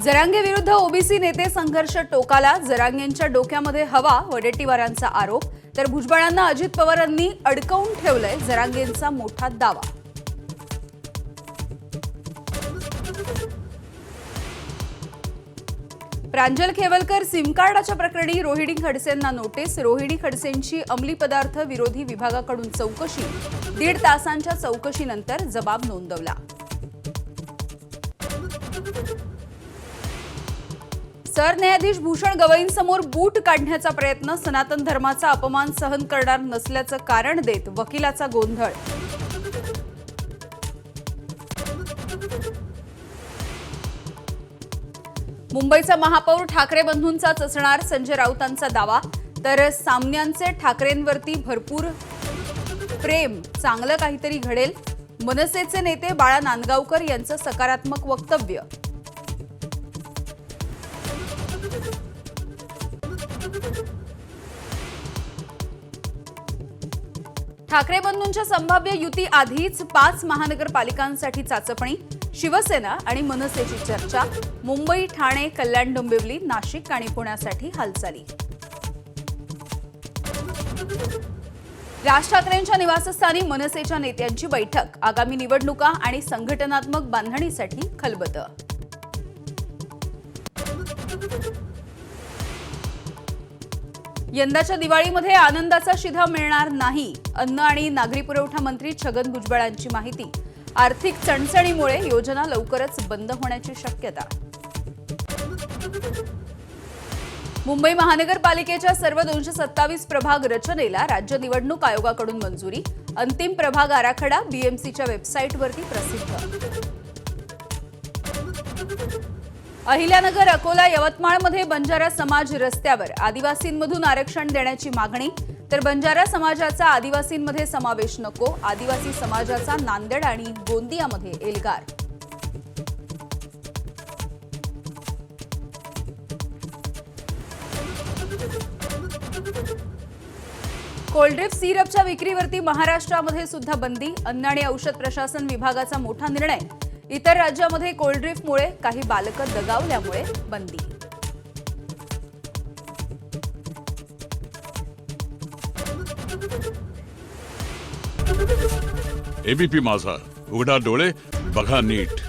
जरांगे विरुद्ध ओबीसी नेते संघर्ष टोकाला. जरांगेंच्या डोक्यामध्ये हवा वडेट्टीवारांचा आरोप. तर भुजबळांना अजित पवारांनी अडकवून ठेवलंय, जरांगेंचा मोठा दावा. प्रांजल खेवलकर सिम कार्डाच्या प्रकरणी रोहिणी खडसेंना नोटीस. रोहिणी खडसेंची अंमली पदार्थ विरोधी विभागाकडून चौकशी. 1.5 तासांच्या चौकशीनंतर जबाब नोंदवला. सरन्यायाधीश भूषण गवईंसमोर बूट काढण्याचा प्रयत्न. सनातन धर्माचा अपमान सहन करणार नसल्याचं कारण देत वकिलाचा गोंधळ. मुंबईचा महापौर ठाकरे बंधूंचाच असणार, संजय राऊतांचा दावा. तर सामन्यांचे ठाकरेंवरती भरपूर प्रेम, चांगलं काहीतरी घडेल. मनसेचे नेते बाळा नांदगावकर यांचं सकारात्मक वक्तव्य. ठाकरे बंधूंच्या संभाव्य युती आधीच 5 महानगरपालिकांसाठी चाचपणी. शिवसेना आणि मनसेची चर्चा. मुंबई, ठाणे, कल्याण, डोंबिवली, नाशिक आणि पुण्यासाठी हालचाली. राज ठाकरेंच्या निवासस्थानी मनसेच्या नेत्यांची बैठक. आगामी निवडणुका आणि संघटनात्मक बांधणीसाठी खलबतं. यंदाच्या दिवाळीमध्ये आनंदाचा शिधा मिळणार नाही. अन्न आणि नागरी पुरवठा मंत्री छगन भुजबळांची माहिती. आर्थिक चणचणीमुळे योजना लवकरच बंद होण्याची शक्यता. मुंबई महानगरपालिकेच्या सर्व 227 प्रभाग रचनेला राज्य निवडणूक आयोगाकडून मंजुरी. अंतिम प्रभाग आराखडा बीएमसीच्या वेबसाईटवरती प्रसिद्ध. अहिल्यानगर, अकोला, यवतमाळमध्ये बंजारा समाज रस्त्यावर. आदिवासींमधून आरक्षण देण्याची मागणी. तर बंजारा समाजाचा आदिवासींमध्ये समावेश नको. आदिवासी समाजाचा नांदेड आणि गोंदियामध्ये एल्गार. कोल्ड्रिफ्ट सिरपच्या विक्रीवरती महाराष्ट्रामध्ये सुद्धा बंदी. अन्न आणि औषध प्रशासन विभागाचा मोठा निर्णय. इतर राज्यामध्ये कोल्ड्रिफ्टमुळे काही बालकं दगावल्यामुळे बंदी. एबीपी माझा, उघडा डोळे बघा नीट.